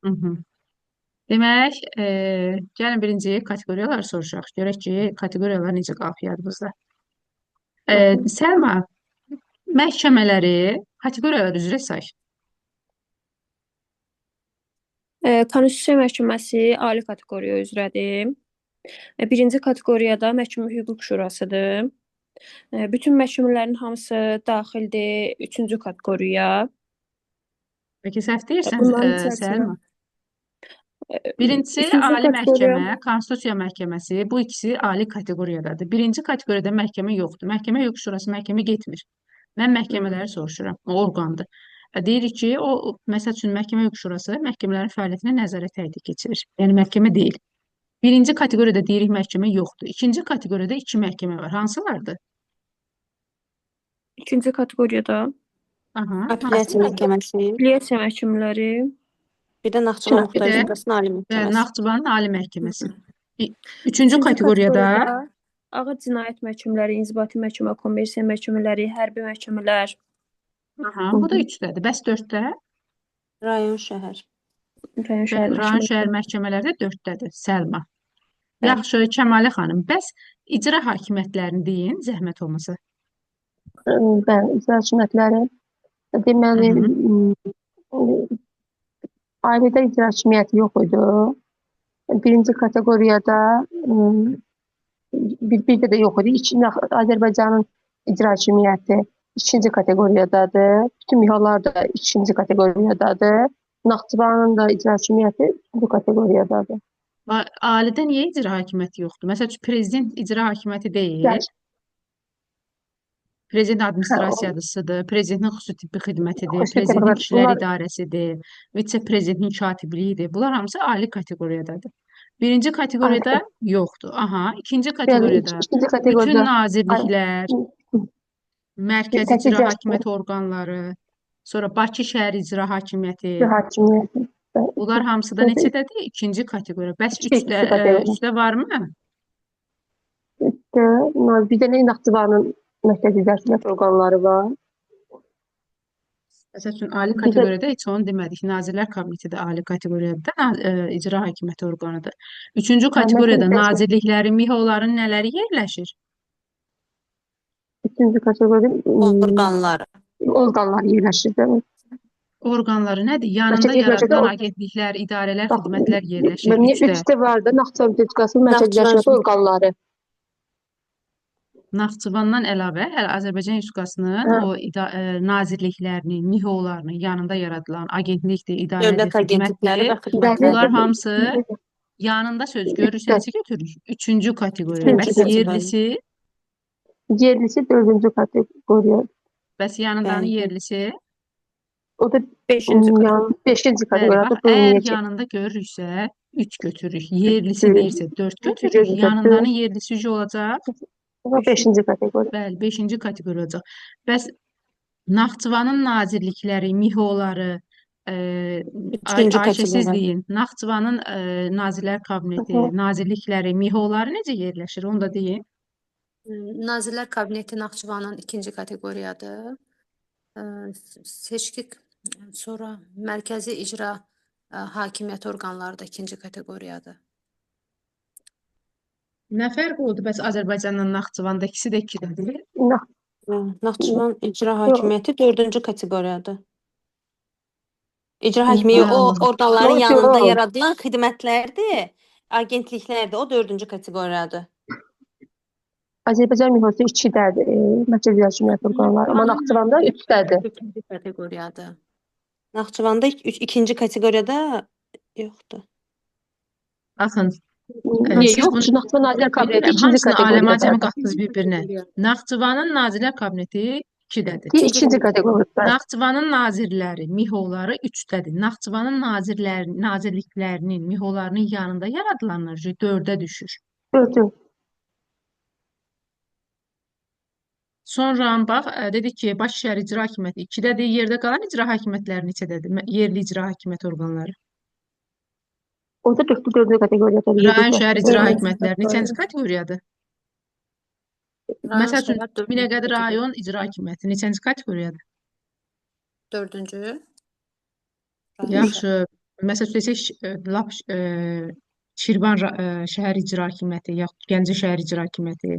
Hı hı. Demək, gəlin birinci kateqoriyalar soruşaq. Görək ki, kateqoriyalar necə qalxır yadımızda. Hı hı. Səlma, məhkəmələri kateqoriyalar üzrə say. Konstitusiya məhkəməsi ali kateqoriya üzrədir. Birinci kateqoriyada Məhkəmə Hüquq Şurasıdır. Bütün məhkəmələrin hamısı daxildir üçüncü kateqoriyaya. Bəlkə səhv deyirsən, Bunların içərisinə Səlma. Birincisi üçüncü Ali kateqoriya Məhkəmə, Konstitusiya Məhkəməsi. Bu ikisi ali kateqoriyadadır. Birinci kateqoriyada məhkəmə yoxdur. Məhkəmə Hüquq Şurası məhkəmə getmir. Mən Hı. məhkəmələri soruşuram. O orqandır. Deyirik ki, məsəl üçün Məhkəmə Hüquq Şurası məhkəmələrin fəaliyyətinə nəzarət həyata keçirir. Yəni məhkəmə deyil. Birinci kateqoriyada deyirik məhkəmə yoxdur. İkinci kateqoriyada iki məhkəmə var. Hansılardır? İkinci kateqoriyada Aha, Apellyasiya hansılardır? məhkəməsi, apellyasiya məhkəmələri, bir də Naxçıvan Bir Muxtar də Respublikasının Ali Məhkəməsi. Naxçıvanın Ali Məhkəməsi. Üçüncü üçüncü kateqoriyada kateqoriyada ağır cinayət məhkəmələri, inzibati məhkəmə, kommersiya məhkəmələri, hərbi məhkəmələr, aha, Hı bu da hı. üçdədir. Bəs dörddə? Rayon, şəhər. rayon şəhər Rayon məhkəmələri. şəhər məhkəmələri də dörddədir. Səlma. Bəli. Yaxşı, Kəmalə xanım, bəs icra hakimiyyətlərini deyin, zəhmət olmasa. Bəli, icra hakimiyyətləri Hı deməli, hı. ailədə icra hakimiyyəti yox idi. Birinci kateqoriyada bizdə də yox idi. Azərbaycanın icra hakimiyyəti ikinci kateqoriyadadır. Bütün İHAlar da ikinci kateqoriyadadır. Naxçıvanın da icra hakimiyyəti üçüncü kateqoriyadadır. Alidə niyə icra hakimiyyəti yoxdur? Məsəl üçün prezident icra hakimiyyəti deyil. Gəl. Prezident Hə, administrasiyasıdır, prezidentin xüsusi tibbi xidmətidir, xüsusi prezidentin tədbirlər. kişilər idarəsidir, vitse-prezidentin katibliyidir. Bunlar hamısı ali kateqoriyadadır. Birinci kateqoriyada yoxdur. Aha, ikinci Bəli, kateqoriyada ikinci bütün kateqoriyada nazirliklər, mərkəzi icra təcridləşmə hakimiyyəti orqanları, sonra Bakı şəhər icra hakimiyyəti, hakimiyyəti. bunlar hamısı da neçədədir? İkinci kateqoriya. Bəs İkinci kateqoriya. üçdə varmı? Bir dənə Naxçıvanın mərkəzi dövlət orqanları var. Məsəl üçün ali Bir də kateqoriyada heç onu demədik. Nazirlər Kabineti də ali kateqoriyada icra hakimiyyəti orqanıdır. Üçüncü mərkəzi kateqoriyada dövlət nazirliklərin, MİHOların nələri yerləşir? ikinci kateqoriya Orqanları. orqanlar yerləşir. Demək. Orqanları nədir? Yanında Mərkəzi yaradılan agentliklər, idarələr, bax, xidmətlər yerləşir. Üçdə üçdə var da Naxçıvan Respublikasının Naxçıvan mərkəziləşmə orqanları. Naxçıvandan əlavə hələ Azərbaycan Respublikasının Hə, nazirliklərinin, MİHOlarının yanında yaradılan agentlikdir, idarədir, Dövlət agentlikləri xidmətdir. və Bunlar xidmətləri. hamısı yanında söz görürsə üçdə neçə götürürük? Üçüncü kateqoriya. Üçüncü Bəs kateqoriya. yerlisi? yerlisi dördüncü kateqoriya. Bəs yanındanın Bəli. yerlisi? O da Beşinci kateqoriya. yəni beşinci Bəli, bax, kateqoriyada əgər bölünməyəcək. yanında görürüksə 3 götürürük. Yerlisi deyirsə 4 götürürük. Dördüncü Yanındanın yerlisi ücə olacaq. Beşinci. beşinci kateqoriya. Bəli, 5-ci kateqoriya olacaq. Bəs Naxçıvanın nazirlikləri, MİHOları, e, Üçüncü Ayşə siz kateqoriya. deyin. Naxçıvanın Nazirlər Kabineti, nazirlikləri, MİHOları necə yerləşir? Onu da deyin. Nazirlər Kabineti Naxçıvanın ikinci kateqoriyadır. Seçki sonra mərkəzi icra hakimiyyət orqanları da ikinci kateqoriyadır. Nə fərq oldu? Bəs Azərbaycanla Naxçıvanda ikisi də 2-dədir. Naxçıvan icra Yox, hakimiyyəti dördüncü kateqoriyadır. İcra yox, hakimiyyəti o orqanların yanında yox. yaradılan xidmətlərdir, agentliklərdir. O dördüncü kateqoriyadır. Azərbaycan mühası 2-dədir, mərkəzi hakimiyyət orqanları. Amma Naxçıvanın Naxçıvanda nazirlər 3-dədir. ikinci kateqoriyadır. Naxçıvanda ikinci kateqoriyada yoxdur. Baxın, Niyə siz bunu yoxdur? Naxçıvan Nazirlər Kabineti bilmirəm, ikinci hamısını aləmə cəmi kateqoriyadadır. qatdınız bir-birinə. Naxçıvanın Nazirlər Kabineti 2-dədir. Deyir ikinci kateqoriyadadır. Naxçıvanın nazirləri, MİHOları 3-dədir. Naxçıvanın nazirliklərinin, MİHOlarının yanında yaradılanlar 4-ə düşür. Dördün. Sonra bax, dedik ki, Bakı şəhər icra hakimiyyəti 2-dədir. Yerdə qalan icra hakimiyyətləri neçədədir? Yerli icra hakimiyyət orqanları. O da dördüncü kateqoriyadadır. Rayon şəhər icra Dördüncü hakimiyyətləri neçənci kateqoriya. kateqoriyadır? Rayon Məsəl üçün, şəhər dördüncü Binəqədi kateqoriya. rayon icra hakimiyyəti neçənci kateqoriyadır? Dördüncü. Rayon şəhər. Yaxşı. Məsələn, desək, lap Şirvan şəhər icra hakimiyyəti, yaxud Gəncə şəhər icra hakimiyyəti.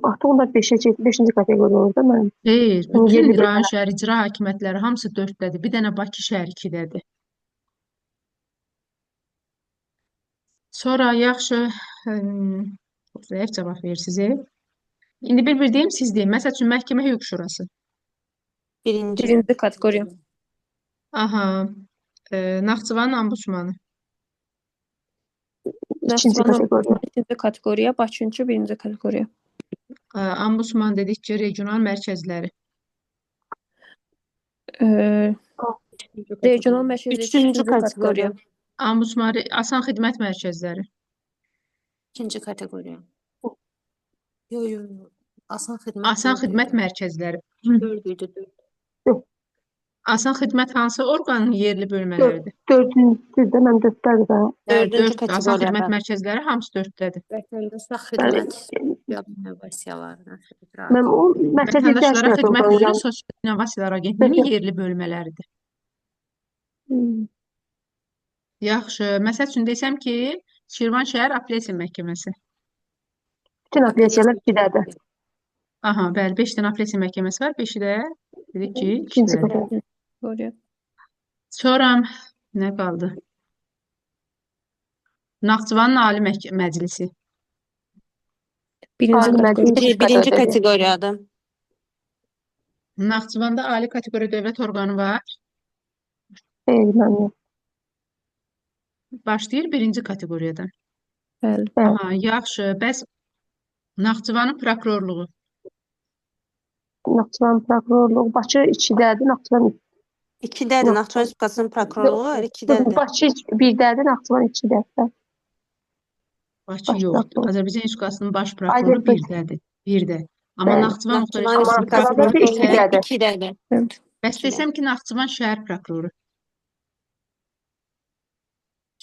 Artıq onlar 5-ci kateqoriya olur da mən. Deyir, Yəni bütün yerli rayon bölmələr. şəhər icra hakimiyyətləri hamısı 4-dədir. Bir dənə Bakı şəhər 2-dədir. Sonra yaxşı, zəif cavab verirsiniz. İndi bir deyim, siz deyin. Məsəl üçün, Məhkəmə Hüquq Şurası. Birinci. Birinci kateqoriya. Aha, Naxçıvanın Ombudsmanı. İkinci Naxçıvan kateqoriya. ikinci kateqoriya, Bakıncı birinci kateqoriya. Ombudsman dedikcə regional mərkəzləri. Ee, Regional mərkəzi Üçüncü ikinci kateqoriya. kateqoriya. Ombudsman, asan xidmət mərkəzləri. İkinci kateqoriya. Yo, yo, yo. Asan xidmət Asan dörd xidmət idi. mərkəzləri. Dörd idi, dörd. Asan xidmət hansı orqanın yerli bölmələridir? Dördüncüdə mən dörddədir də. Dördüncü Dörd asan xidmət kateqoriyada. mərkəzləri hamısı 4-dədir. Vətəndaşa Bəli. xidmət innovasiyalarına icra Mən o mərkəzi icra Vətəndaşlara hakimiyyəti xidmət üzrə orqanı. Sosial İnnovasiyalar Agentliyinin yerli bölmələridir. Yaxşı, məsəl üçün desəm ki, Şirvan şəhər Apellyasiya məhkəməsi. Bütün apellyasiyalar 2-dədir. Aha, bəli, 5 dənə apellyasiya məhkəməsi var, 5-i də dedik ki, İkinci 2-dədir. kateqoriya. Kateqoriya. Sonra nə qaldı? Naxçıvanın Ali Məclisi. Birinci Ali kateqoriya. Məclis Birinci kateqoriya. kateqoriyada. Naxçıvanda ali kateqoriya dövlət orqanı var. Xeyr, mənim. Başlayır birinci kateqoriyadan. Bəli. Bəli. Aha, yaxşı. Bəs Naxçıvanın prokurorluğu. Naxçıvan prokurorluğu Bakı 2-dədir, Naxçıvan İkidədir. Naxçıvan Respublikasının prokurorluğu var, ikidədir. Bakı 1-dədir, Naxçıvan 2-dədir. Bakı Baş yoxdur. prokuror. Azərbaycan Respublikasının baş prokuroru Azərbaycan. 1-dədir. 1-də. Amma Bəli. Naxçıvan Muxtar Naxçıvan Respublikasının Respublikasının prokuroru prokurorluğu isə ikidədir. ikidədir. Bəli. bəs desəm ki, Naxçıvan şəhər prokuroru.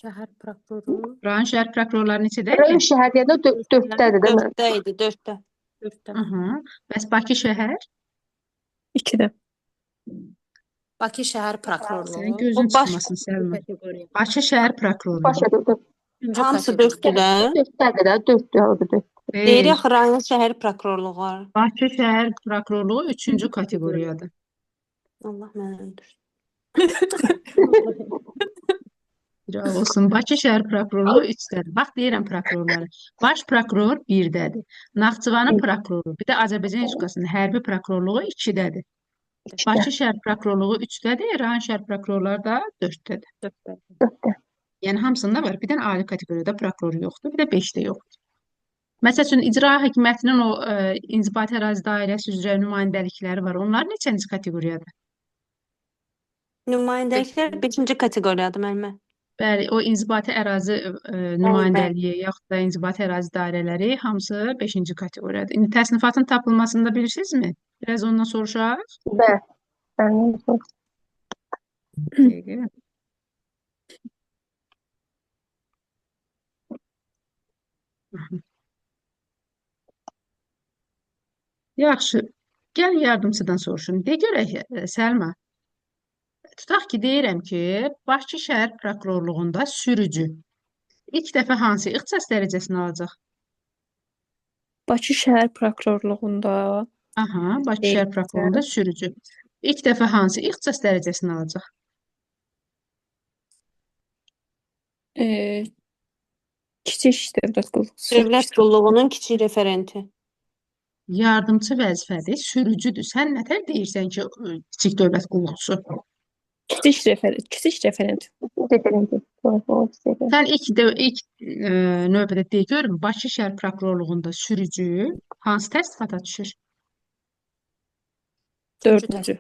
Şəhər prokuroru Rayon şəhər prokurorları neçədə Rayon idi? şəhərlərdə 4-dədir də mən. Dörddə idi, dörddə. 4-də. Aha. Bəs Bakı şəhər? 2-də. Bakı şəhər Sənin prokurorluğu. gözün O baş- çıxmasın Səlma. Kateqoriya. Bakı şəhər prokuroru. Başa dörddə. Üçüncü Hamısı kateqoriya. dörddə. 4-dədir də, 4-dədir. Deyir axı rayon şəhər prokurorluğu var. Bakı şəhər prokurorluğu 3-cü kateqoriyadır. Allah mənə öldürsün. Sağ olsun. Bakı şəhər prokurorluğu 3-dədir. Bax deyirəm prokurorları. Baş prokuror 1-dədir. Naxçıvanın prokuroru, bir də Azərbaycan Respublikasının hərbi prokurorluğu 2-dədir. Bakı şəhər prokurorluğu 3-dədir, rayon şəhər prokurorları da 4-dədir. 4-də. Yəni hamısında var. Bir dənə ali kateqoriyada prokuror yoxdur, bir də 5-də yoxdur. Məsəl üçün icra hakimiyyətinin o inzibati ərazi dairəsi üzrə nümayəndəlikləri var. Onlar neçənci kateqoriyadır? Nümayəndəliklər 5-ci kateqoriyadır müəllimə. Bəli, o inzibati ərazi nümayəndəliyi yaxud da inzibati ərazi dairələri hamısı 5-ci kateqoriyadır. İndi təsnifatın tapılmasını da bilirsinizmi? Biraz ondan soruşaq. Bəli. Bəli. Dəqiqə. Yaxşı. Gəl yardımçıdan soruşun. De görək, Səlma. Tutaq ki, deyirəm ki, Bakı şəhər prokurorluğunda sürücü ilk dəfə hansı ixtisas dərəcəsini alacaq? Bakı şəhər prokurorluğunda Aha, Bakı Deyirəm şəhər prokurorluğunda sürücü ilk dəfə hansı ixtisas dərəcəsini alacaq? kiçik iş dövlət qulluqçusu. Dövlət qulluğunun kiçik referenti. Yardımçı vəzifədir, sürücüdür. Sən nətər deyirsən ki, kiçik dövlət qulluqçusu? Kiçik referent. Referenti. Sən ilk növbədə deyə görüm, Bakı şəhər prokurorluğunda sürücü hansı təsnifata düşür? 4-cü.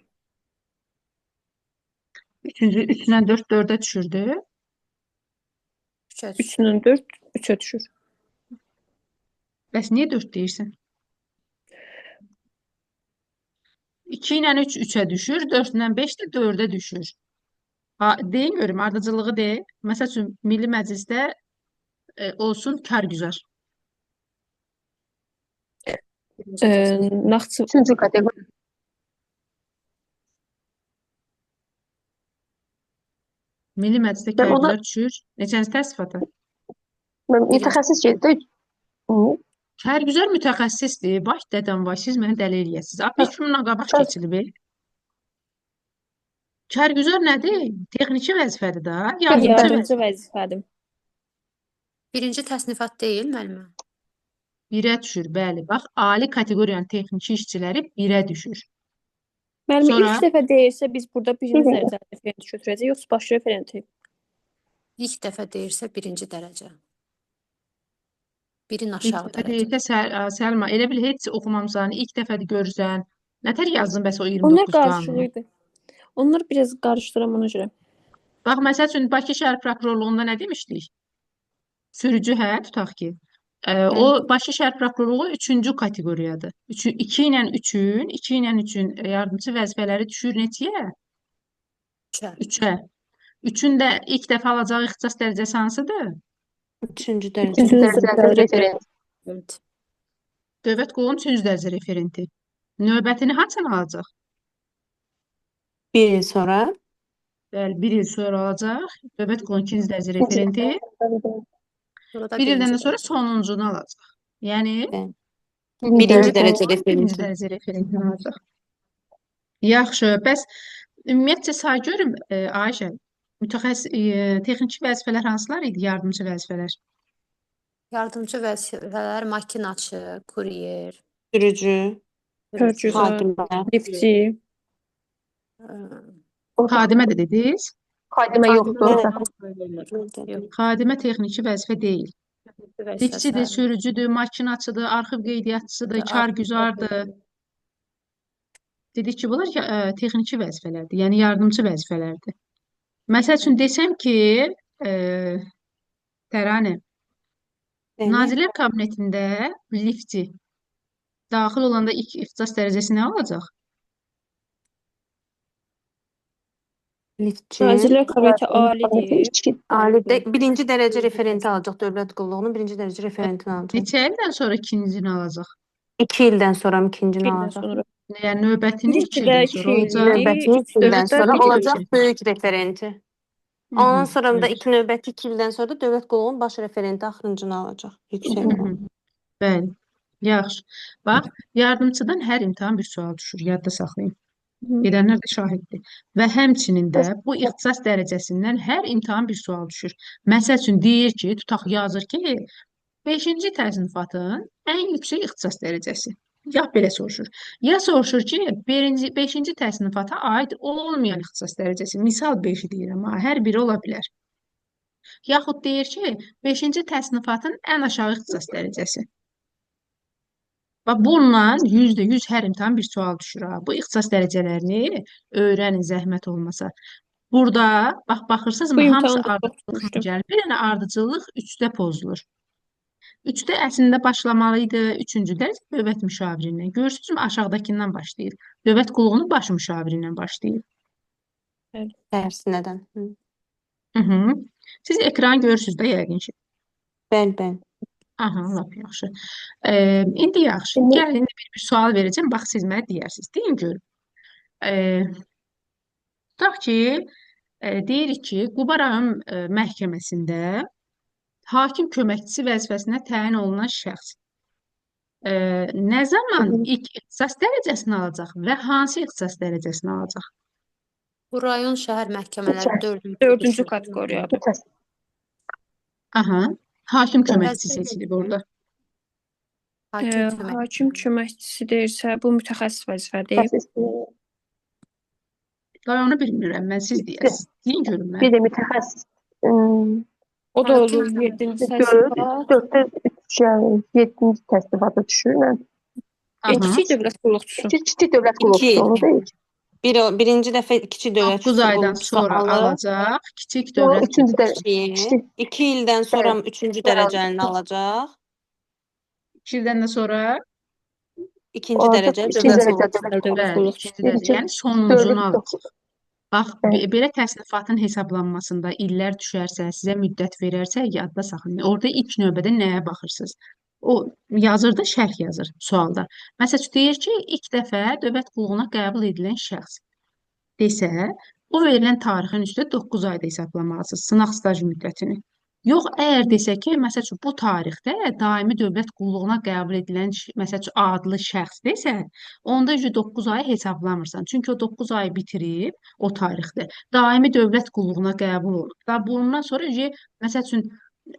Üçüncü, 3-dən 4, 4-ə düşürdü. 3-ə düşür. 3-dən 4 3-ə düşür. Bəs niyə 4 deyirsən? 2 ilə 3 3-ə düşür, 4 ilə 5 də 4-ə düşür. Deyin görüm, ardıcılığı de. Məsəl üçün, Milli Məclisdə olsun kargüzar. Naxçıvan 3-cü kateqoriya. Milli Məclisdə Mən ona kərgüzar düşür. Neçənci təsnifata? mən Birinci. mütəxəssis gedir. Kərgüzar mütəxəssisdir. Baş dədən var. Siz məni dəli eləyəsiniz. Bir şununla qabaq keçilib. Kərgüzar nədir? Texniki vəzifədir da. Yardımçı Yardımcı vəzifədir. Birinci təsnifat deyil müəllimə. birə düşür. Bəli. Bax, ali kateqoriyanın texniki işçiləri birə düşür. Müəllimə Sonra ilk dəfə deyirsə biz burada birinci dərəcə referenti götürəcəyik, yoxsa baş referenti? İlk dəfə deyirsə birinci dərəcə. Birin İlk aşağı dəfə dərəcə. deyirsə, Səlma, elə bil heç oxumamısan, ilk dəfədir görürsən. Nətər yazdın bəs o Onlar 29 qarışıq qanunu? idi. Onlar biraz qarışdıram ona görə. Bax, məsəl üçün Bakı şəhər prokurorluğunda nə demişdik? Sürücü tutaq ki. O Bakı şəhər prokurorluğu 3-cü kateqoriyadır. 2 ilə 3-ün yardımçı vəzifələri düşür neçəyə? Üçə. 3-ə. 3-ün də ilk dəfə alacağı ixtisas dərəcəsi hansıdır? Üçüncü dərəcə. Üçüncü dərəcəli referent. Evet. Dövlət qulunun 3-cü dərəcə referenti. Növbətini haçan alacaq? Bir il sonra Bəli, 1 il sonra alacaq. Dövlət qulunun 2-ci dərəcə referenti. Sonra da 1 ildən birinci də sonra dərəcə. sonuncunu alacaq. Yəni birinci dövlət dərəcə qulunun birinci referenti. dərəcə referentini alacaq. Yaxşı, bəs ümumiyyətcə say görüm, Ayşə, texniki vəzifələr hansılar idi, yardımçı vəzifələr? Yardımcı vəzifələr makinaçı, kuryer, Sürücü, Hörgüzar, xadimlər. liftçi. Xadimə də dediniz? Xadimə yoxdur orada. Yox, Xadimə texniki vəzifə deyil. Liftçidir, vəzifəsi. sürücüdür, makinaçıdır, arxiv qeydiyyatçısıdır, kargüzardır. Dedik ki, bunlar texniki vəzifələrdir, yəni yardımçı vəzifələrdir. Məsəl üçün desəm ki, Təranə, Bəli. Nazirlər Kabinetində liftçi daxil olanda ilk ixtisas dərəcəsi nə olacaq? Liftçi. Nazirlər Kabineti alidir. Ali birinci dərəcə referenti alacaq. Dövlət qulluğunun birinci dərəcə referentini alacaq. Neçə ildən sonra ikincisini alacaq? 2 ildən sonra ikincini İldən alacaq. sonra. Yəni növbətini 2 İlk də ildən 2 sonra olacaq. Növbəti 2 ildən dövlətlər sonra bir olacaq il. böyük referenti. Hı hı, Ondan sonra da evet. növbəti 2 ildən sonra da dövlət qulluğunun baş referenti axırıncını alacaq. Yüksək Hı olan. hı. Bəli. Yaxşı. Bax, yardımçıdan hər imtahan bir sual düşür, yadda saxlayın. Gedənlər də şahiddir. Və həmçinin də bu ixtisas dərəcəsindən hər imtahan bir sual düşür. Məsəl üçün deyir ki, tutaq yazır ki, 5-ci təsnifatın ən yüksək ixtisas dərəcəsi. Ya belə soruşur. Ya soruşur ki, 5-ci təsnifata aid olmayan ixtisas dərəcəsi. Misal 5-i deyirəm, hər biri ola bilər. Yaxud deyir ki, 5-ci təsnifatın ən aşağı ixtisas dərəcəsi. Bax, bununla %100 hər imtahan bir sual düşür. Bu ixtisas dərəcələrini öyrənin zəhmət olmasa. Burada, bax, baxırsınızmı, Bu hamısı imtahanda çox ardıcıllıq düşmüşdüm. gəlir. Bir dənə ardıcıllıq 3-də pozulur. 3-də əslində başlamalıydı 3-cü dərəcə dövlət müşavirindən. Görürsünüzmü, aşağıdakından başlayır. Dövlət qulluğunun baş müşavirindən başlayır. Dərsinədən. Siz ekranı görürsünüz də yəqin ki. Bəli. Aha, lap yaxşı. İndi yaxşı. Gəlin, indi bir sual verəcəm. Bax, siz mənə deyərsiniz. Deyin görün. Tutaq ki, deyirik ki, Quba rayon məhkəməsində hakim köməkçisi vəzifəsinə təyin olunan şəxs nə zaman ilk ixtisas dərəcəsini alacaq və hansı ixtisas dərəcəsini alacaq? Bu rayon şəhər məhkəmələri 4-cü kateqoriyadır. Aha, hakim köməkçisi seçilib orada. Hakim köməkçisi deyirsə, bu mütəxəssis vəzifədir. Rayonu bilmirəm, mən siz deyəsiniz. Deyin görün mən. Bir də mütəxəssis. O da olur 7-ci təsnifat. 4-də 3, yəni 7-ci təsnifata düşür. Kiçik dövlət qulluqçusu. Kiçik dövlət qulluqçusu olur deyil. Birinci dəfə kiçik dövlət 9 aydan qulluqçusu sonra alır. alacaq. Kiçik dövlət 3-cü dərəcə. 2 ildən sonra 3-cü dərəcəni alacaq. 2 ildən də sonra 2-ci dərəcə ikinci dövlət dərəcə qulluqçusu. dövlət qulluqçusu. ikinci dərəcə, yəni sonuncunu alacaq. Bax, Evet. belə təsnifatın hesablanmasında illər düşərsə, sizə müddət verərsə, yadda saxlayın. Orada ilk növbədə nəyə baxırsınız? O yazır da, şərh yazır sualda. Məsələn, deyir ki, ilk dəfə dövlət qulluğuna qəbul edilən şəxs desə, O verilən tarixin üstə 9 ayda hesablamalısınız sınaq staj müddətini. Yox, əgər desək ki, məsəl üçün bu tarixdə daimi dövlət qulluğuna qəbul edilən məsəl üçün adlı şəxs desə, onda 9 ayı hesablamırsan. Çünki o 9 ayı bitirib o tarixdə daimi dövlət qulluğuna qəbul olub. Da bundan sonra məsəl üçün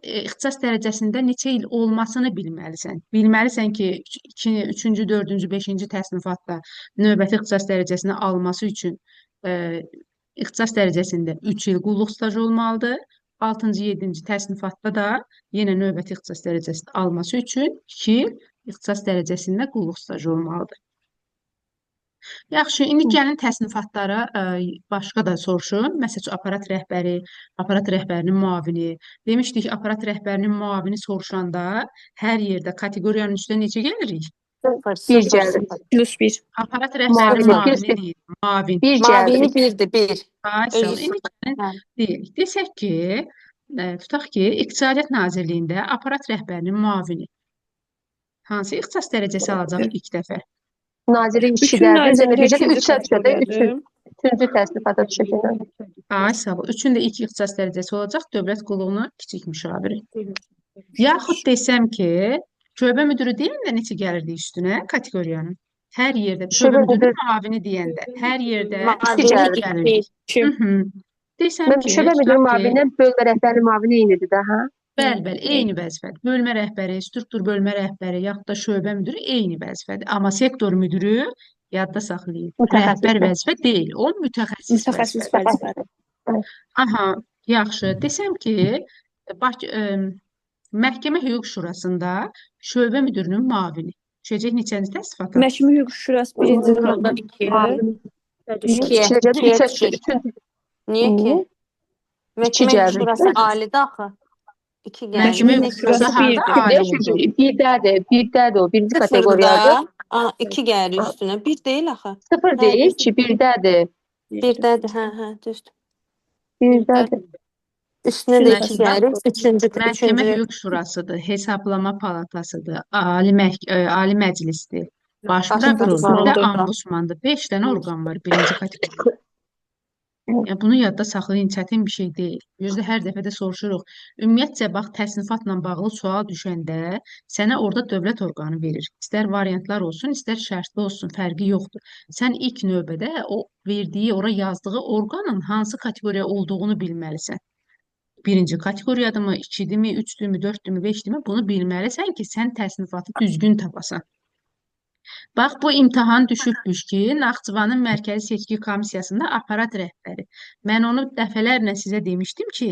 ixtisas dərəcəsində neçə il olmasını bilməlisən. Bilməlisən ki, 3-cü, 4-cü, 5-ci təsnifatda növbəti ixtisas dərəcəsini alması üçün ixtisas dərəcəsində 3 il qulluq stajı olmalıdır. 6-cı, 7-ci təsnifatda da yenə növbəti ixtisas dərəcəsini alması üçün 2 il ixtisas dərəcəsində qulluq stajı olmalıdır. Yaxşı, indi gəlin təsnifatlara başqa da soruşun. Məsələn, aparat rəhbərinin müavini. Demişdik, aparat rəhbərinin müavini soruşanda hər yerdə kateqoriyanın üstə necə gəlirik? Bir gəlir. +1. Aparat rəhbərinin Müavini, müavini bir- deyil, müavin. Bir Mavini gəlir. birdir, bir. Ay, sağ ol. Özü İndi gəlin hə. deyirik. Desək ki, tutaq ki, İqtisadiyyat Nazirliyində aparat rəhbərinin müavini hansı ixtisas dərəcəsi alacaq ilk dəfə? Naziri Bütün işçilərdən nazirlər nəticədə ikinci 3-ə düşəcək. kateqoriyadır. 3-cü təsnifata düşəcək. Ay, sağ ol. Üçün də ilk ixtisas dərəcəsi olacaq dövlət qulluğunun kiçik müşaviri. Yaxud desəm ki, şöbə müdürü deyəndə neçə gəlirdi üstünə kateqoriyanın? Hər yerdə şöbə Şöbə müdürü müdürü- müavini deyəndə hər yerdə Müavini iki iki. gəlirdi. Kim? Desəm Mən ki, şöbə müdiri tutaq ki, müavinindən bölmə rəhbərinin müavini eynidir də, hə? bəli, eyni vəzifədir. Bölmə rəhbəri, struktur bölmə rəhbəri, yaxud da şöbə müdürü eyni vəzifədir. Amma sektor müdürü yadda saxlayın. Mütəxəssis. Rəhbər vəzifə deyil, o mütəxəssis Mütəxəssis vəzifədir. vəzifə. Aha, yaxşı. Desəm ki, Məhkəmə Hüquq Şurasında şöbə müdürünün müavini. Düşəcək neçənci təsnifata? Məhkəmə Hüquq Şurası 1-ci Burada qrup iki. düşür. İkiyə düşür. Niyə ki? Məhkəmə gəlir. şurası alidir axı. 2 gəlir. Məhkəmə Hüquq Hüquq Şurası Şurası harda birdir. ali oldu? Birdədir o, birinci kateqoriyadır. Sıfırda 2 gəlir üstünə. 1 deyil axı. Sıfır deyil ki, birdədir. Birdədir, hə, düzdür. Birdədir. Üstünə də 2 Məhkəmə- gəlir. Məhkəmə Üçüncü. Hüquq Şurasıdır, Hesablama Palatasıdır, Ali Məclisdir, Baş Baş Prokurordur, bir də Ombudsmandır. Ombudsmandır. 5 dənə orqan var birinci kateqoriyada. Yəni bunu yadda saxlayın, çətin bir şey deyil. Gözdə hər dəfə də soruşuruq. Ümumiyyətcə bax təsnifatla bağlı sual düşəndə sənə orada dövlət orqanı verir. İstər variantlar olsun, istər şərtli olsun, fərqi yoxdur. Sən ilk növbədə o verdiyi, ora yazdığı orqanın hansı kateqoriya olduğunu bilməlisən. Birinci kateqoriyadırmı, 2-dirmi, 3-dürmü, 4-dürmü, 5-dirmi bunu bilməlisən ki, sən təsnifatı düzgün tapasan. Bax, bu imtahan düşübmüş ki, Naxçıvanın Mərkəzi Seçki Komissiyasında aparat rəhbəri. Mən onu dəfələrlə sizə demişdim ki,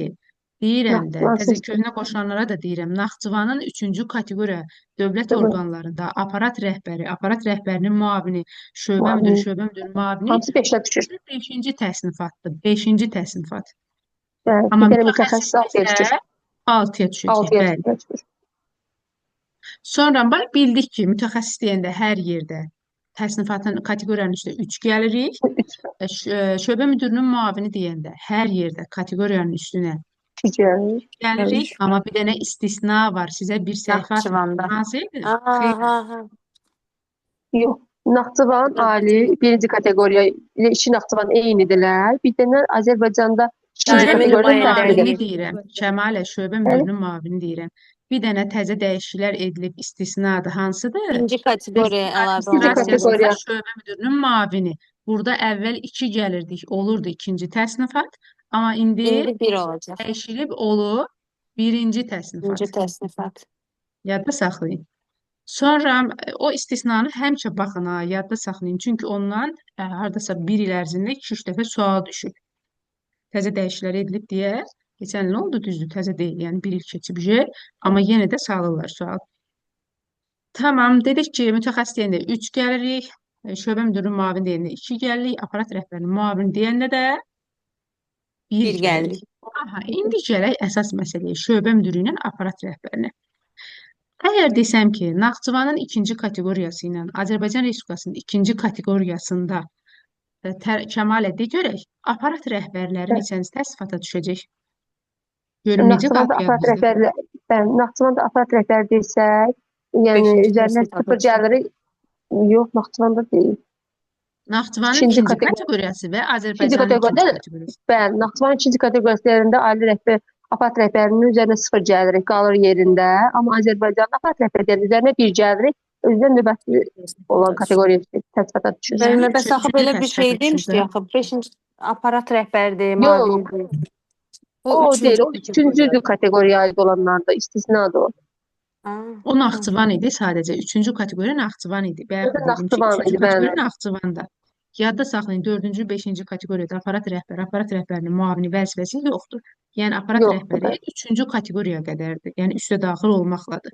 deyirəm də, Naxçıvan təzə seçki. köhnə qoşulanlara da deyirəm, Naxçıvanın 3-cü kateqoriya dövlət Dövlət. orqanlarında aparat rəhbəri, aparat rəhbərinin müavini, şöbə Müavini. müdürü, şöbə müdürü müavini Hamısı 5-ə düşür. 5-ci təsnifatdır, 5-ci təsnifat. Bəli, Amma bir dənə mütəxəssis mütəxəssis 6-ya düşür. isə 6-ya düşəcək, 6-ya bəli. düşür. Sonra bax bildik ki, mütəxəssis deyəndə hər yerdə təsnifatın kateqoriyanın üstə 3 gəlirik. Şöbə müdürünün müavini deyəndə hər yerdə kateqoriyanın üstünə 2 gəlir. gəlirik. Amma bir dənə istisna var. Sizə bir səhifə Naxçıvanda. atmışam. Hansı idi? Ha, Xeyr. ha. Yox. Naxçıvan ali birinci kateqoriya ilə iki Naxçıvan eynidirlər. Bir dənə Azərbaycanda ikinci Şöbə Daimi kateqoriyada müdürünün nümayəndə müavini fərqlidir. deyirəm. Kəmalə, şöbə müdürünün müavini deyirəm. Bir dənə təzə dəyişikliklər edilib istisnadır. Hansıdır? İkinci kateqoriyaya əlavə Administrasiyasında kateqoriya. şöbə müdürünün müavini. Burada əvvəl 2 gəlirdik, olurdu ikinci təsnifat. Amma indi İndi 1 olacaq. dəyişilib olub birinci təsnifat. İkinci təsnifat. Yadda saxlayın. Sonra o istisnanı həmişə baxın ha, yadda saxlayın. Çünki ondan hardasa 1 il ərzində 2-3 dəfə sual düşüb. Təzə dəyişikliklər edilib deyə. Keçən il oldu, düzdür, təzə deyil. Yəni 1 il keçib. Amma yenə də salırlar sual. Tamam, dedik ki, mütəxəssis deyəndə 3 gəlirik. Şöbə müdürünün müavini deyəndə 2 gəlirik. Aparat rəhbərinin müavini deyəndə də 1 Bir gəlirik. gəlirik. Aha, indi gələk əsas məsələyə, şöbə müdürü ilə aparat rəhbərinə. Əgər desəm ki, Naxçıvanın 2-ci kateqoriyası ilə Azərbaycan Respublikasının 2-ci kateqoriyasında Kəmalə de görək, aparat rəhbərləri neçənci təsnifata düşəcək? Görüm necə Naxçıvanda qalxıyor aparat bizdə. rəhbərləri, bəli, Naxçıvanda aparat rəhbəri desək, yəni Beşinci üzərinə təsnifata 0 gəlir. Yox, Naxçıvanda deyil. Naxçıvanın İkinci ikinci kateqoriya. kateqoriyası və İkinci Azərbaycanın ikinci kateqoriyada kateqoriyası. bəli, Naxçıvan ikinci kateqoriyasında ali rəhbər apart rəhbərinin üzərinə 0 gəlirik, qalır yerində. Amma Azərbaycanda apart rəhbərinin üzərinə 1 gəlirik. Özündən növbəti olan kateqoriya təsbata düşür. Yəni Bəlkə üçüncü axı belə bir şey təsbata demişdi düşür də. axı. 5-ci aparat rəhbərdir, Yox, müavindir. o üçüncü deyil, o kateqoriya. 3-cü kateqoriyaya aid olanlarda istisnadır o. Ha, O Naxçıvan idi sadəcə. Üçüncü kateqoriya Naxçıvan idi. Bayaq da Orada dedim ki, Naxçıvan üçüncü idi, kateqoriya bəli. Naxçıvanda. Yadda saxlayın, dördüncü, beşinci kateqoriyada aparat rəhbərinin müavini vəzifəsi yoxdur. Yəni aparat Yoxdur, rəhbəri bəli. üçüncü kateqoriya qədərdir. Yəni üstə daxil olmaqladır.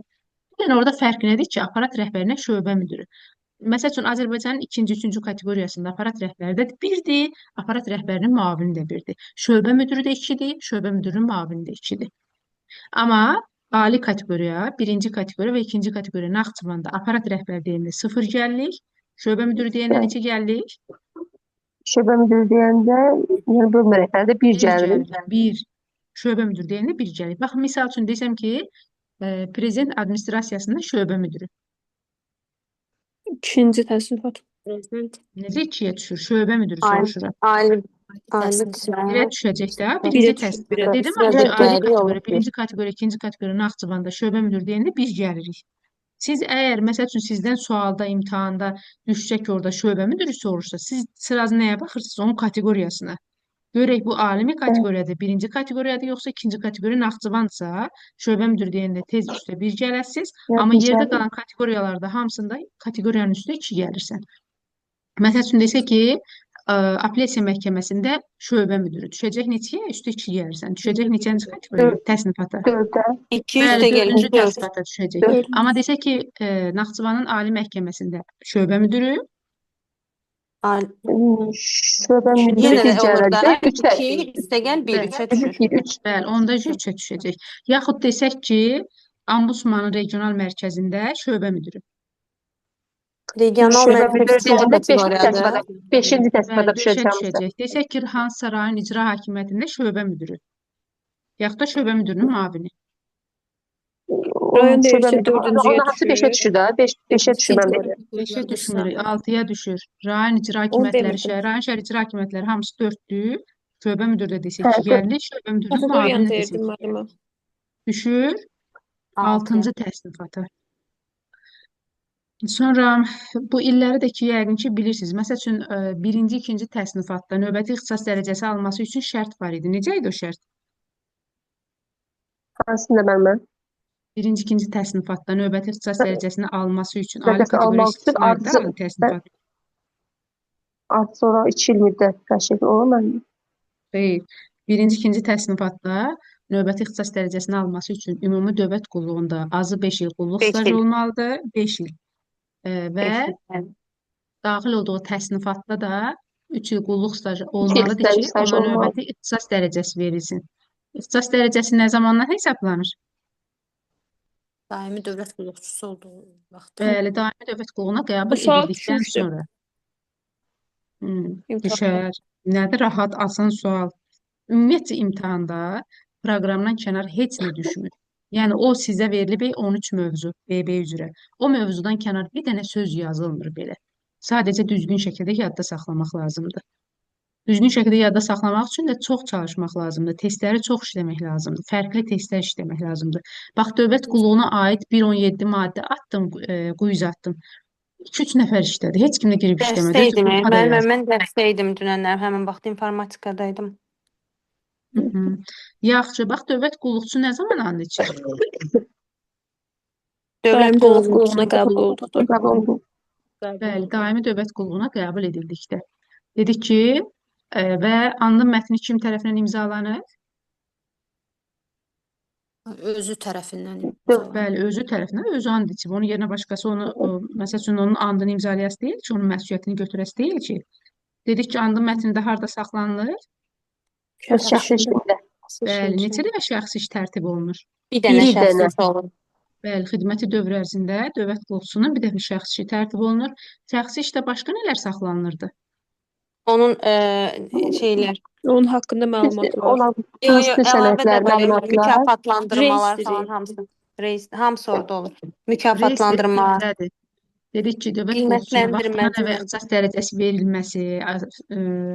Yəni orada fərq nədir ki, aparat rəhbərinə şöbə müdürü. Məsəl üçün Azərbaycanın ikinci, üçüncü kateqoriyasında aparat rəhbəri də birdir, aparat rəhbərinin müavini də birdir. Şöbə müdürü də ikidir, şöbə müdürünün müavini də ikidir. Amma ali kateqoriya, birinci kateqoriya və ikinci kateqoriya Naxçıvanda aparat rəhbəri deyəndə 0 gəllik, şöbə müdürü deyəndə Bəli. neçə gəllik? Şöbə müdürü deyəndə, yəni bölmə rəhbərində 1 1 gəlirik. gəlir. 1. Şöbə müdürü deyəndə 1 gəlir. Bax, misal üçün desəm ki, prezident administrasiyasında şöbə müdürü. İkinci təsnifat. Prezident Necə 2-yə düşür? Şöbə müdürü Ali, soruşuram. ali, ali təsnifat. 1-ə düşər. düşəcək də. Birə Birinci düşür, təsnifat. birə Dedim düşür. axı ki, ali Rəhbəri olur kateqoriya, bir. birinci kateqoriya, ikinci kateqoriya Naxçıvanda şöbə müdürü deyəndə 1 gəlirik. Siz əgər, məsəl üçün, sizdən sualda, imtahanda düşəcək ki, orada şöbə müdürü soruşsa, siz sırazı nəyə baxırsınız? Onun kateqoriyasına. Görək bu alimi kateqoriyadır, birinci kateqoriyadır, yoxsa ikinci kateqoriya Naxçıvansa, şöbə müdürü deyəndə tez üstə 1 gələsiz, Yəni amma 1 yerdə gəlirik. qalan kateqoriyalarda hamısında kateqoriyanın üstə 2 gəlirsən. Məsəl üçün desək ki, apellyasiya məhkəməsində şöbə müdürü düşəcək neçəyə? Üstə 2 gəlirsən. Düşəcək neçənci kateqoriya? Təsnifata. 4-ə. 2 Bəli, üstə gəlir, 4-cü 4. təsnifata düşəcək. 4. Amma desək ki, Naxçıvanın Ali Məhkəməsində şöbə müdürü, Ali. Şöbə müdürü Yenə 1 də olur da. gələcək. 3-ə. 2 üstə gəl 1, bəli, 3-ə düşür. 1, 3. bəli, onda 3-ə düşəcək. Yaxud desək ki, Ombudsmanın regional mərkəzində şöbə müdürü. Regional Şöbə mərkəz müdürü ikinci deyəndə 5-ci kateqoriyadır. təsbata, 5-ci təsbata Bəli, 5-ə düşəcək hamısı. düşəcək. Desək ki, hansısa rayon icra hakimiyyətində şöbə müdürü. Yaxud da şöbə müdürünün müavini. Rayon Şöbə deyirsə müdürü. dördüncüyə Onun hamısı 5-ə düşür. düşür da. 5-ə düşür mən Kateqoriya. 5-ə düşmür, 6-ya düşür. Rayon icra Onu hakimiyyətləri, demirdim. rayon şəhər icra hakimiyyətləri hamısı 4-dür. Şöbə müdürü də desək Hə, ki, gəldi, şöbə müdürünün Kateqoriyanı müavini də deyirdim desək ki, müəllimə. düşür 6. 6-cı təsnifata. Sonra bu illəri də ki, yəqin ki, bilirsiniz. Məsəl üçün, birinci, ikinci təsnifatda növbəti ixtisas dərəcəsi alması üçün şərt var idi. Necə idi o şərt? hansında mən? Birinci, ikinci təsnifatda növbəti ixtisas dərəcəsini alması üçün ali Dərəcəsi kateqoriya almaq üçün istisna idi ali təsnifat. artı sonra 2 il müddət təşkil olur mən. Xeyr. Birinci, ikinci təsnifatda növbəti ixtisas dərəcəsini alması üçün ümumi dövlət qulluğunda azı 5 il qulluq 5 stajı il. olmalıdır. 5 il. Və 5 il. daxil olduğu təsnifatda da 3 il qulluq stajı 2 il olmalıdır ki, staj ona olmalı. növbəti ixtisas dərəcəsi verilsin. İxtisas dərəcəsi nə zamandan hesablanır? daimi dövlət qulluqçusu olduğu vaxtdan Bəli, daimi dövlət qulluğuna Bu qəbul sual edildikdən düşmüşdü sonra. imtahanda. Düşər. Nədir rahat, asan sual. Ümumiyyətcə imtahanda proqramdan kənar heç nə düşmür. Yəni o sizə verilib 13 mövzu BB üzrə. O mövzudan kənar bir dənə söz yazılmır belə. Sadəcə düzgün şəkildə yadda saxlamaq lazımdır. Düzgün şəkildə yadda saxlamaq üçün də çox çalışmaq lazımdır. Testləri çox işləmək lazımdır. Fərqli testlər işləmək lazımdır. Bax, dövlət qulluğuna aid 1.17 maddə atdım, quiz atdım. 2-3 nəfər işlədi. Heç kim də girib işləmədi. Özü Dərsdəydim. qrupa da yazdı. Mən dərsdəydim dünənlər. Həmin vaxt informatikadaydım. Yaxşı, bax, dövlət qulluqçusu nə zaman and içir? Daimi dövlət qulluğu. qulluğuna qəbul olduqda. Qəbul olundu. Bəli, daimi dövlət qulluğuna qəbul edildikdə. Dedi ki, və andın mətni kim tərəfindən imzalanır? özü tərəfindən imzalanır. Bəli, özü tərəfindən özü and içib. Onun yerinə başqası məsəl üçün onun andını imzalayası deyil ki, onun məsuliyyətini götürəsi deyil ki. Dedik ki, andın mətnində harda saxlanılır? Şəxsi işində. Bəli, neçə dəfə şəxsi iş tərtib olunur? Bir dənə Bir şəxsi dənə. iş olur. Bəli, xidməti dövr ərzində dövlət qulluqçusunun bir dəfə şəxsi işi tərtib olunur. Şəxsi işdə başqa nələr saxlanılırdı? Onun şeylər. Onun haqqında məlumatlar. Olan Yox, pulslu əlavə də sənədlər, belə məlumatlar. mükafatlandırmalar Reis falan dili. hamısı. Reis, hamısı orada olur. Reis Mükafatlandırma. kimdədir? Dedik ki, dövlət qulluqçusuna vaxtxana və Qiymətləndirməlidir. ixtisas dərəcəsi verilməsi,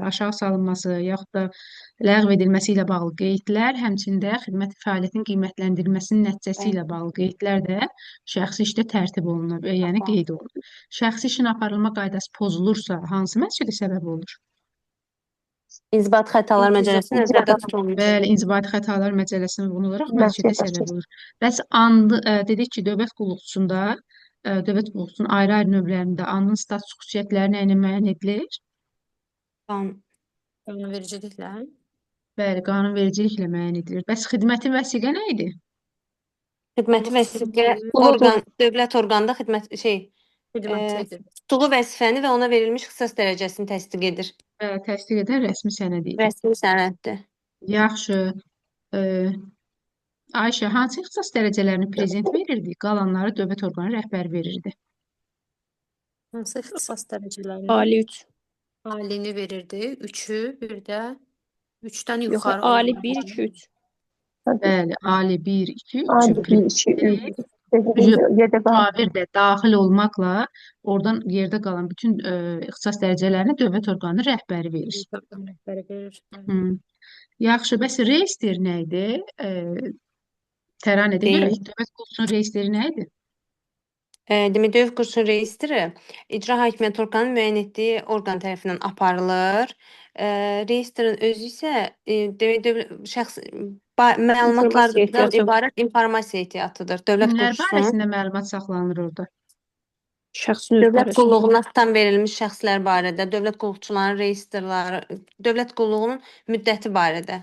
aşağı salınması, yaxud da ləğv edilməsi ilə bağlı qeydlər, həmçində xidmət fəaliyyətin qiymətləndirilməsinin nəticəsi ilə bağlı qeydlər də şəxsi işdə tərtib olunur, yəni qeyd olunur. Şəxsi işin aparılma qaydası pozulursa, hansı məsuliyyətə səbəb olur? İnzibati xətalar məcəlləsi nəzərdə tutulmuş. Bəli, inzibati xətalar məcəlləsinin uyğun olaraq məsuliyyətə Məsuliyyət səbəb olur. Bəs and dedik ki, dövlət qulluqçusunda dövlət qulluqçusunun ayrı-ayrı növlərində andın status xüsusiyyətləri nə ilə müəyyən edilir? Qanunvericiliklə. Bəli, qanunvericiliklə müəyyən edilir. Bəs xidməti vəsiqə nə idi? Xidməti vəsiqə dövlət orqanında Xidmətidir. tutduğu vəzifəni və ona verilmiş ixtisas dərəcəsini təsdiq edir. Təsdiq edən rəsmi sənəd idi. Rəsmi sənəddir. Yaxşı. E, Ayşə, hansı ixtisas dərəcələrini prezident verirdi? Qalanları dövlət orqanı rəhbəri verirdi. Hansı ixtisas dərəcələri? Ali 3. Alini verirdi. 3-ü, bir də 3-dən Yox, yuxarı ali olan. 1, 2, 3. Bəli, ali 1, 2, 3. Ali 1, 2, 3. Yerdə qalan. Müavir də daxil olmaqla oradan yerdə qalan bütün ixtisas dərəcələrini dövlət orqanı rəhbəri verir. Rəhbəri verir. Hı. Yaxşı, bəs reyestr nə idi? Təran edə görək. Dövlət qulluqçunun reestri nə idi? Demək, dövlət qulluqçusunun reestri icra hakimiyyəti orqanının müəyyən etdiyi orqan tərəfindən aparılır. Reestrin özü isə demək, şəxs məlumatlardan ehtiyatı. ibarət informasiya ehtiyatıdır. Dövlət Kimlər qulluqçusunun barəsində məlumat saxlanılır orada? Şəxsin öz dövlət barəsində. qulluğuna xitam verilmiş şəxslər barədə, dövlət qulluqçularının reyestrları, dövlət qulluğunun müddəti barədə.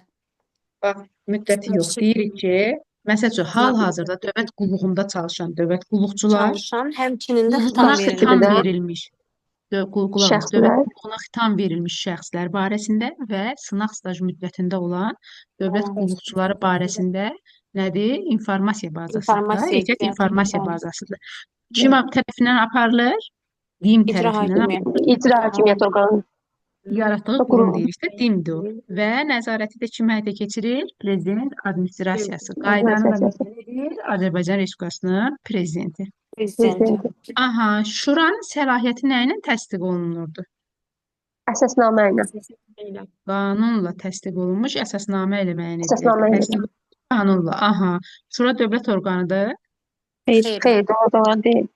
Bax, müddəti yox. Deyirik ki, məsəl üçün, hal-hazırda dövlət qulluğunda çalışan dövlət qulluqçular Çalışan, həmçinin də qulluğuna xitam xitam verilmiş. verilmiş dövlət Şəxslər. qulluğuna xitam verilmiş şəxslər barəsində və sınaq staj müddətində olan dövlət qulluqçuları barəsində nədir? İnformasiya bazasıdır. İnformasiya Ehtiyat ehtiyatı. informasiya bazasıdır. Kim tərəfindən aparılır? DİM İcra tərəfindən hakimiyyəti. İcra hakimiyyəti orqanı. yaratdığı qurum deyirsə, DİM-dir o. Və nəzarəti də kim həyata keçirir? Prezident administrasiyası. Qaydanı da müəyyən edir Azərbaycan Respublikasının prezidenti. Prezidenti. Aha, şuranın səlahiyyəti nə ilə təsdiq olunurdu? Əsasnamə ilə. Qanunla təsdiq olunmuş əsasnamə ilə müəyyən edilir. Əsasnamə ilə. Təsdiq qanunla. Aha. Şura dövlət orqanıdır. Xeyr, doğru deyil.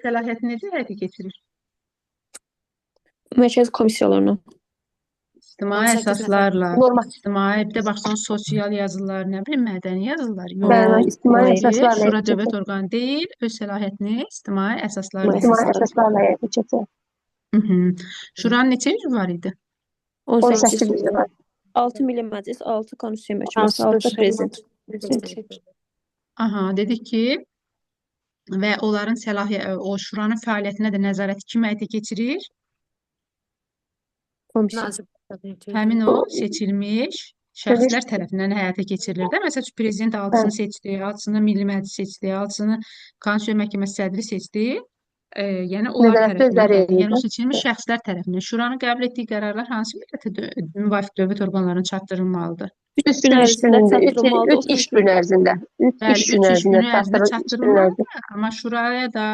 Səlahiyyəti necə həyata keçirir? Mərkəzi komissiyalarına. İctimai 18 əsaslarla, Normal. ictimai, bir də baxsan sosial yazılar, nə bilim, mədəni yazılar. Yox. Bəli, ictimai Bəli. əsaslarla Şura həyata dövlət keçir. orqanı deyil, öz səlahiyyətini ictimai əsaslarla İctimai İctimai əsaslarla həyata keçir. Şuranın neçə üzvü var idi? 18 üzvü var. 6 Milli Məclis, 6 Konstitusiya Məhkəməsi, 6 Prezident. Aha, dedik ki, və onların o şuranın fəaliyyətinə də nəzarəti kim həyata keçirir? Komissiya. Həmin o seçilmiş şəxslər tərəfindən həyata keçirilir də. Məsələn, prezident 6-sını seçdi, 6-sını Milli Məclis seçdi, 6-sını Konstitusiya Məhkəməsi sədri seçdi. Yəni onlar Nəzarəti tərəfindən, özləri yəni o edir. seçilmiş şəxslər tərəfindən şuranın qəbul etdiyi qərarlar hansı müddətə müvafiq dövlət orqanlarına çatdırılmalıdır? 3 gün ərzində çatdırılmalıdır. 3 iş günü ərzində. 3 Bəli, iş günü 3 iş günü ərzində ərzində çatdırılmalıdır. çatdırılmalıdır, amma şuraya da